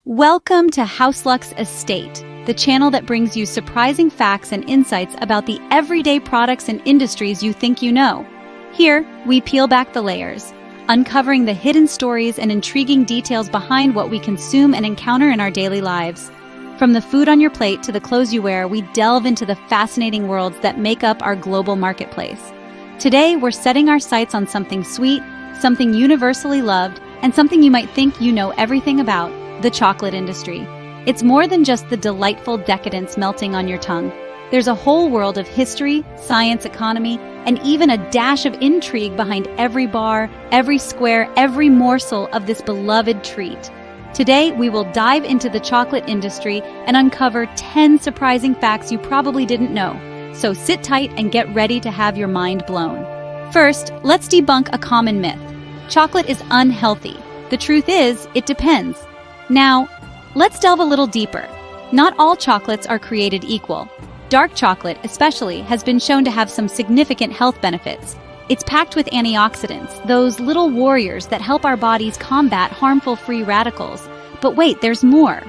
Welcome to Houseluck's Estate, the channel that brings you surprising facts and insights about the everyday products and industries you think you know. Here, we peel back the layers, uncovering the hidden stories and intriguing details behind what we consume and encounter in our daily lives. From the food on your plate to the clothes you wear, we delve into the fascinating worlds that make up our global marketplace. Today, we're setting our sights on something sweet, something universally loved, and something you might think you know everything about: the chocolate industry. It's more than just the delightful decadence melting on your tongue. There's a whole world of history, science, economy, and even a dash of intrigue behind every bar, every square, every morsel of this beloved treat. Today, we will dive into the chocolate industry and uncover 10 surprising facts you probably didn't know. So sit tight and get ready to have your mind blown. First, let's debunk a common myth. Chocolate is unhealthy. The truth is, it depends. Now, let's delve a little deeper. Not all chocolates are created equal. Dark chocolate, especially, has been shown to have some significant health benefits. It's packed with antioxidants, those little warriors that help our bodies combat harmful free radicals. But wait, there's more.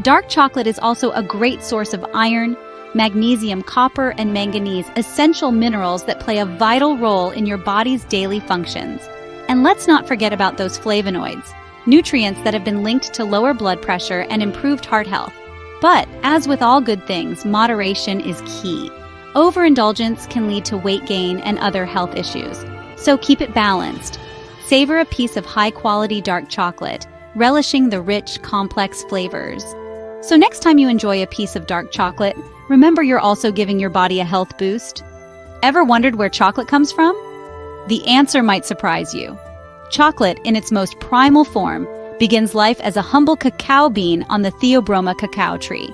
Dark chocolate is also a great source of iron, magnesium, copper, and manganese, essential minerals that play a vital role in your body's daily functions. And let's not forget about those flavonoids, nutrients that have been linked to lower blood pressure and improved heart health. But, as with all good things, moderation is key. Overindulgence can lead to weight gain and other health issues, so keep it balanced. Savor a piece of high-quality dark chocolate, relishing the rich, complex flavors. So next time you enjoy a piece of dark chocolate, remember you're also giving your body a health boost. Ever wondered where chocolate comes from? The answer might surprise you. Chocolate, in its most primal form, begins life as a humble cacao bean on the Theobroma cacao tree.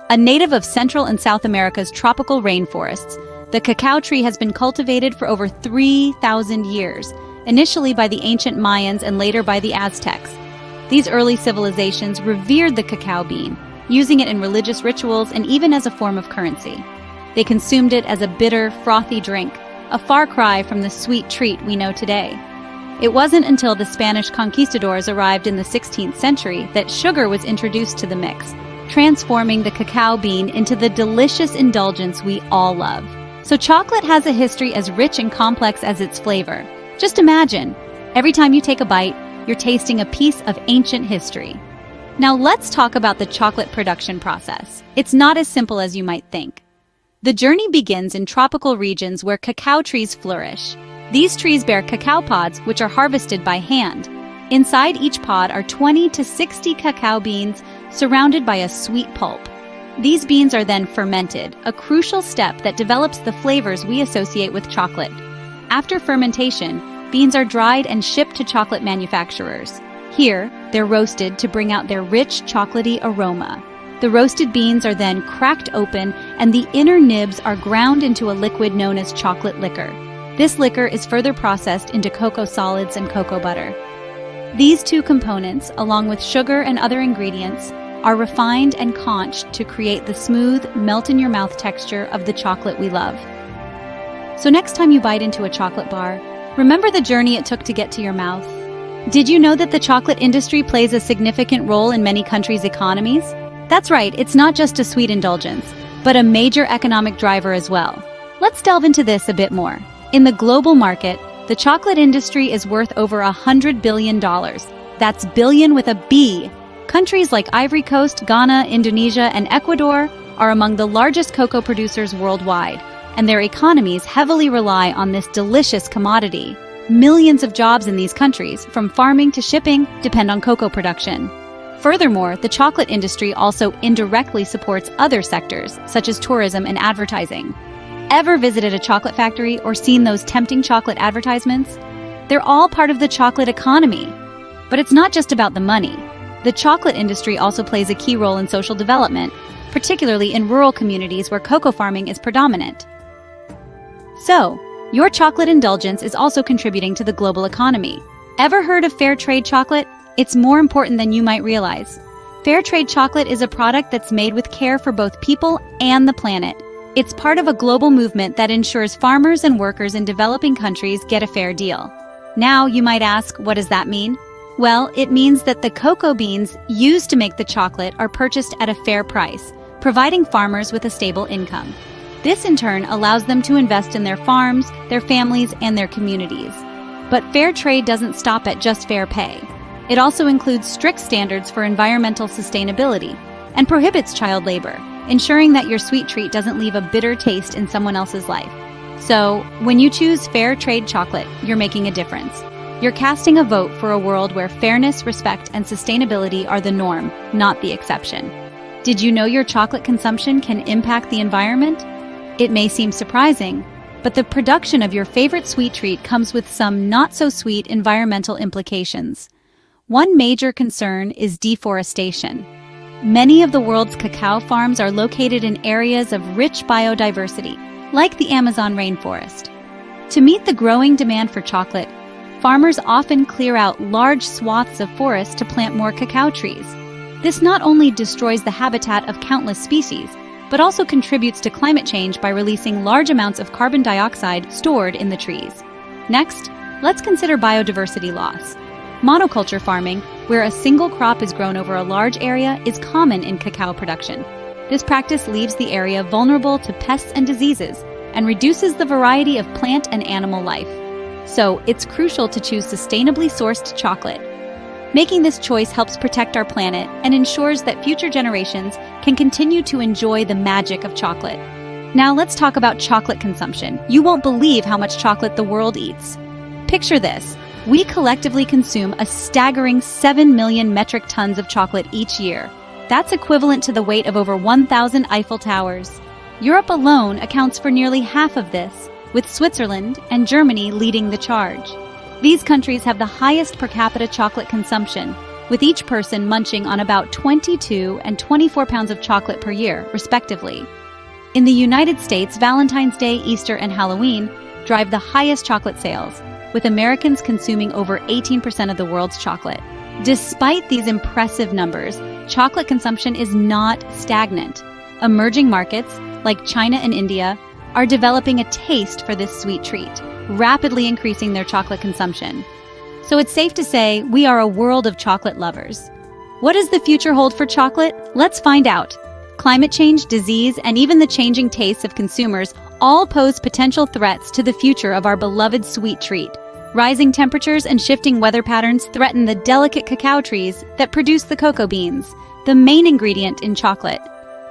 A native of Central and South America's tropical rainforests, the cacao tree has been cultivated for over 3,000 years, initially by the ancient Mayans and later by the Aztecs. These early civilizations revered the cacao bean, using it in religious rituals and even as a form of currency. They consumed it as a bitter, frothy drink, a far cry from the sweet treat we know today. It wasn't until the Spanish conquistadors arrived in the 16th century that sugar was introduced to the mix, transforming the cacao bean into the delicious indulgence we all love. So chocolate has a history as rich and complex as its flavor. Just imagine, every time you take a bite, you're tasting a piece of ancient history. Now let's talk about the chocolate production process. It's not as simple as you might think. The journey begins in tropical regions where cacao trees flourish. These trees bear cacao pods, which are harvested by hand. Inside each pod are 20 to 60 cacao beans surrounded by a sweet pulp. These beans are then fermented, a crucial step that develops the flavors we associate with chocolate. After fermentation, beans are dried and shipped to chocolate manufacturers. Here, they're roasted to bring out their rich, chocolatey aroma. The roasted beans are then cracked open, and the inner nibs are ground into a liquid known as chocolate liquor. This liquor is further processed into cocoa solids and cocoa butter. These two components, along with sugar and other ingredients, are refined and conched to create the smooth, melt-in-your-mouth texture of the chocolate we love. So next time you bite into a chocolate bar, remember the journey it took to get to your mouth. Did you know that the chocolate industry plays a significant role in many countries' economies? That's right, it's not just a sweet indulgence, but a major economic driver as well. Let's delve into this a bit more. In the global market, the chocolate industry is worth over $100 billion. That's billion with a B. Countries like Ivory Coast, Ghana, Indonesia, and Ecuador are among the largest cocoa producers worldwide, and their economies heavily rely on this delicious commodity. Millions of jobs in these countries, from farming to shipping, depend on cocoa production. Furthermore, the chocolate industry also indirectly supports other sectors, such as tourism and advertising. Ever visited a chocolate factory or seen those tempting chocolate advertisements? They're all part of the chocolate economy. But it's not just about the money. The chocolate industry also plays a key role in social development, particularly in rural communities where cocoa farming is predominant. So, your chocolate indulgence is also contributing to the global economy. Ever heard of fair trade chocolate? It's more important than you might realize. Fair trade chocolate is a product that's made with care for both people and the planet. It's part of a global movement that ensures farmers and workers in developing countries get a fair deal. Now, you might ask, what does that mean? Well, it means that the cocoa beans used to make the chocolate are purchased at a fair price, providing farmers with a stable income. This in turn allows them to invest in their farms, their families, and their communities. But fair trade doesn't stop at just fair pay. It also includes strict standards for environmental sustainability and prohibits child labor, ensuring that your sweet treat doesn't leave a bitter taste in someone else's life. So, when you choose fair trade chocolate, you're making a difference. You're casting a vote for a world where fairness, respect, and sustainability are the norm, not the exception. Did you know your chocolate consumption can impact the environment? It may seem surprising, but the production of your favorite sweet treat comes with some not-so-sweet environmental implications. One major concern is deforestation. Many of the world's cacao farms are located in areas of rich biodiversity, like the Amazon rainforest. To meet the growing demand for chocolate, farmers often clear out large swaths of forest to plant more cacao trees. This not only destroys the habitat of countless species, but also contributes to climate change by releasing large amounts of carbon dioxide stored in the trees. Next, let's consider biodiversity loss. Monoculture farming, where a single crop is grown over a large area, is common in cacao production. This practice leaves the area vulnerable to pests and diseases and reduces the variety of plant and animal life. So, it's crucial to choose sustainably sourced chocolate. Making this choice helps protect our planet and ensures that future generations can continue to enjoy the magic of chocolate. Now let's talk about chocolate consumption. You won't believe how much chocolate the world eats. Picture this. We collectively consume a staggering 7 million metric tons of chocolate each year. That's equivalent to the weight of over 1,000 Eiffel Towers. Europe alone accounts for nearly half of this, with Switzerland and Germany leading the charge. These countries have the highest per capita chocolate consumption, with each person munching on about 22 and 24 pounds of chocolate per year, respectively. In the United States, Valentine's Day, Easter, and Halloween drive the highest chocolate sales, with Americans consuming over 18% of the world's chocolate. Despite these impressive numbers, chocolate consumption is not stagnant. Emerging markets, like China and India, are developing a taste for this sweet treat, rapidly increasing their chocolate consumption. So it's safe to say we are a world of chocolate lovers. What does the future hold for chocolate? Let's find out. Climate change, disease, and even the changing tastes of consumers all pose potential threats to the future of our beloved sweet treat. Rising temperatures and shifting weather patterns threaten the delicate cacao trees that produce the cocoa beans, the main ingredient in chocolate.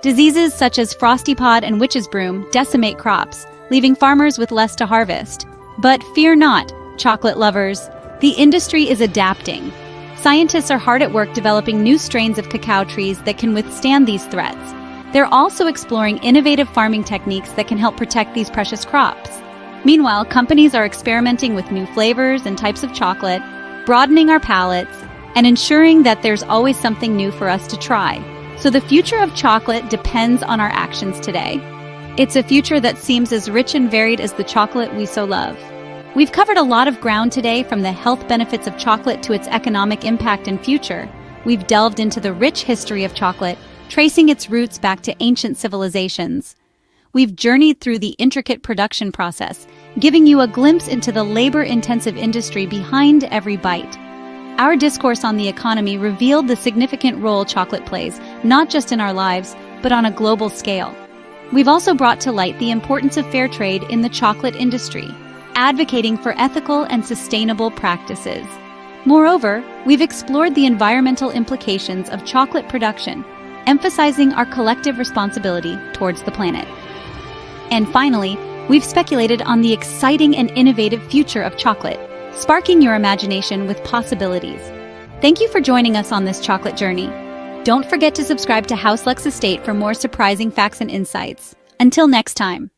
Diseases such as frosty pod and witch's broom decimate crops, leaving farmers with less to harvest. But fear not, chocolate lovers. The industry is adapting. Scientists are hard at work developing new strains of cacao trees that can withstand these threats. They're also exploring innovative farming techniques that can help protect these precious crops. Meanwhile, companies are experimenting with new flavors and types of chocolate, broadening our palates, and ensuring that there's always something new for us to try. So the future of chocolate depends on our actions today. It's a future that seems as rich and varied as the chocolate we so love. We've covered a lot of ground today, from the health benefits of chocolate to its economic impact and future. We've delved into the rich history of chocolate, tracing its roots back to ancient civilizations. We've journeyed through the intricate production process, giving you a glimpse into the labor-intensive industry behind every bite. Our discourse on the economy revealed the significant role chocolate plays, not just in our lives, but on a global scale. We've also brought to light the importance of fair trade in the chocolate industry, advocating for ethical and sustainable practices. Moreover, we've explored the environmental implications of chocolate production, emphasizing our collective responsibility towards the planet. And finally, we've speculated on the exciting and innovative future of chocolate, sparking your imagination with possibilities. Thank you for joining us on this chocolate journey. Don't forget to subscribe to House Lux Estate for more surprising facts and insights. Until next time.